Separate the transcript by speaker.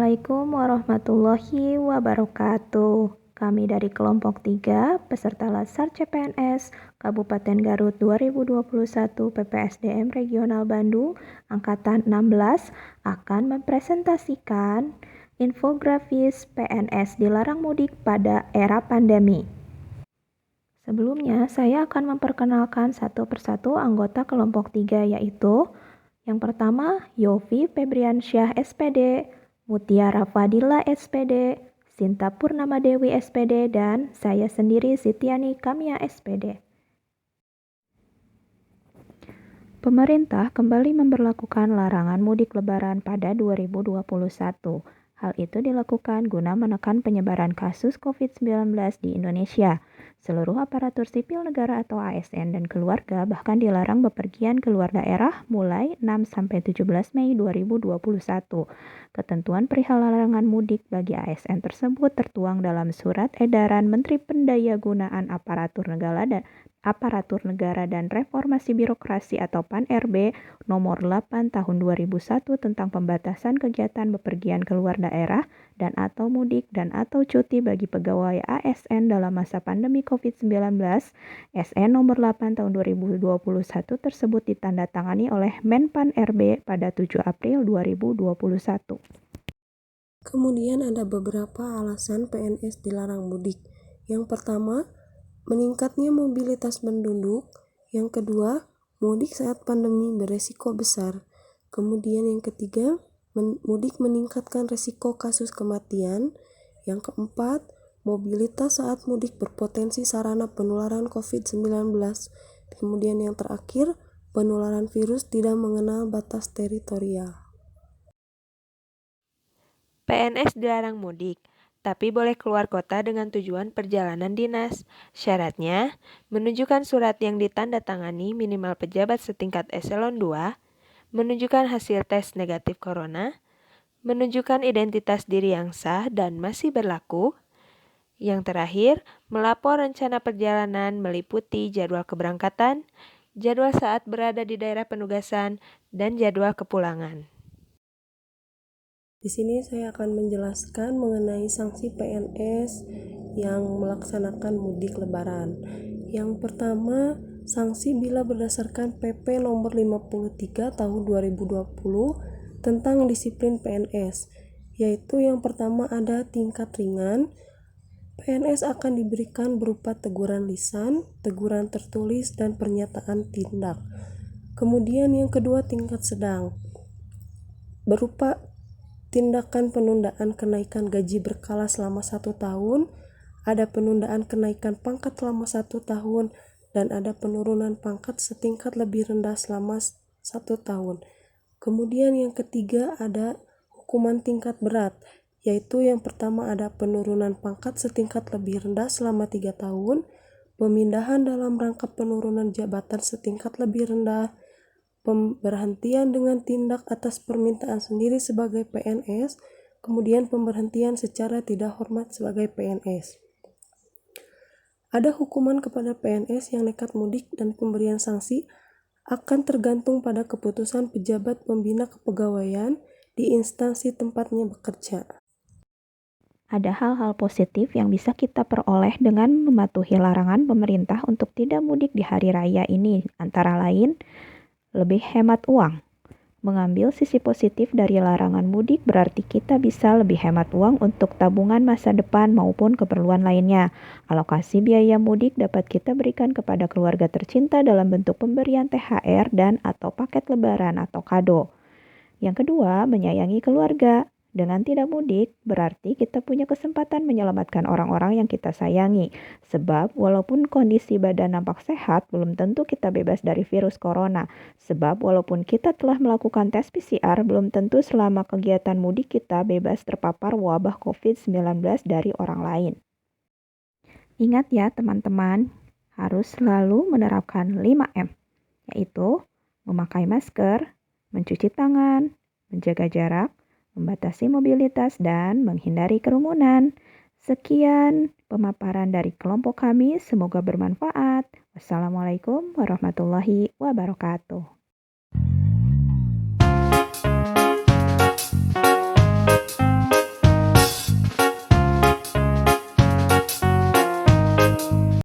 Speaker 1: Assalamualaikum warahmatullahi wabarakatuh. Kami dari kelompok 3, peserta Latsar CPNS Kabupaten Garut 2021 PPSDM Regional Bandung Angkatan 16 akan mempresentasikan infografis PNS dilarang mudik pada era pandemi. Sebelumnya, saya akan memperkenalkan satu persatu anggota kelompok 3, yaitu yang pertama, Yofi Febriansyah SPD, Mutiara Fadila SPD, Sinta Purnama Dewi SPD, dan saya sendiri Sitiani Kamia SPD. Pemerintah kembali memberlakukan larangan mudik lebaran pada 2021. Hal itu dilakukan guna menekan penyebaran kasus COVID-19 di Indonesia. Seluruh aparatur sipil negara atau ASN dan keluarga bahkan dilarang bepergian keluar daerah mulai 6-17 Mei 2021. Ketentuan perihal larangan mudik bagi ASN tersebut tertuang dalam Surat Edaran Menteri Pendayagunaan Aparatur Negara dan Reformasi Birokrasi atau PAN-RB nomor 8 tahun 2001 tentang pembatasan kegiatan bepergian keluar daerah dan atau mudik dan atau cuti bagi pegawai ASN dalam masa pandemi COVID-19 SN nomor 8 tahun 2021 tersebut ditandatangani oleh Menpan-RB pada 7 April 2021.
Speaker 2: Kemudian ada beberapa alasan PNS dilarang mudik. Yang pertama, meningkatnya mobilitas penduduk. Yang kedua, mudik saat pandemi beresiko besar. Kemudian yang ketiga, mudik meningkatkan resiko kasus kematian. Yang keempat, mobilitas saat mudik berpotensi sarana penularan COVID-19. Kemudian yang terakhir, penularan virus tidak mengenal batas teritorial.
Speaker 3: PNS dilarang mudik, tapi boleh keluar kota dengan tujuan perjalanan dinas. Syaratnya, menunjukkan surat yang ditandatangani minimal pejabat setingkat eselon 2, menunjukkan hasil tes negatif corona, menunjukkan identitas diri yang sah dan masih berlaku. Yang terakhir, melapor rencana perjalanan meliputi jadwal keberangkatan, jadwal saat berada di daerah penugasan, dan jadwal kepulangan.
Speaker 2: Di sini saya akan menjelaskan mengenai sanksi PNS yang melaksanakan mudik lebaran. Yang pertama, sanksi bila berdasarkan PP nomor 53 tahun 2020 tentang disiplin PNS, yaitu yang pertama ada tingkat ringan. PNS akan diberikan berupa teguran lisan, teguran tertulis, dan pernyataan tindak. Kemudian yang kedua tingkat sedang, berupa tindakan penundaan kenaikan gaji berkala selama 1 tahun, ada penundaan kenaikan pangkat selama 1 tahun, dan ada penurunan pangkat setingkat lebih rendah selama 1 tahun. Kemudian yang ketiga ada hukuman tingkat berat, yaitu yang pertama ada penurunan pangkat setingkat lebih rendah selama 3 tahun, pemindahan dalam rangka penurunan jabatan setingkat lebih rendah, pemberhentian dengan tindak atas permintaan sendiri sebagai PNS, kemudian pemberhentian secara tidak hormat sebagai PNS. Ada hukuman kepada PNS yang nekat mudik dan pemberian sanksi akan tergantung pada keputusan pejabat pembina kepegawaian di instansi tempatnya bekerja.
Speaker 1: Ada hal-hal positif yang bisa kita peroleh dengan mematuhi larangan pemerintah untuk tidak mudik di hari raya ini, antara lain lebih hemat uang. Mengambil sisi positif dari larangan mudik berarti kita bisa lebih hemat uang untuk tabungan masa depan maupun keperluan lainnya. Alokasi biaya mudik dapat kita berikan kepada keluarga tercinta dalam bentuk pemberian THR dan atau paket lebaran atau kado. Yang kedua, menyayangi keluarga. Dengan tidak mudik, berarti kita punya kesempatan menyelamatkan orang-orang yang kita sayangi. Sebab, walaupun kondisi badan nampak sehat, belum tentu kita bebas dari virus corona. Sebab, walaupun kita telah melakukan tes PCR, belum tentu selama kegiatan mudik kita bebas terpapar wabah COVID-19 dari orang lain. Ingat ya teman-teman, harus selalu menerapkan 5M, yaitu memakai masker, mencuci tangan, menjaga jarak, membatasi mobilitas, dan menghindari kerumunan. Sekian pemaparan dari kelompok kami, semoga bermanfaat. Wassalamualaikum warahmatullahi wabarakatuh.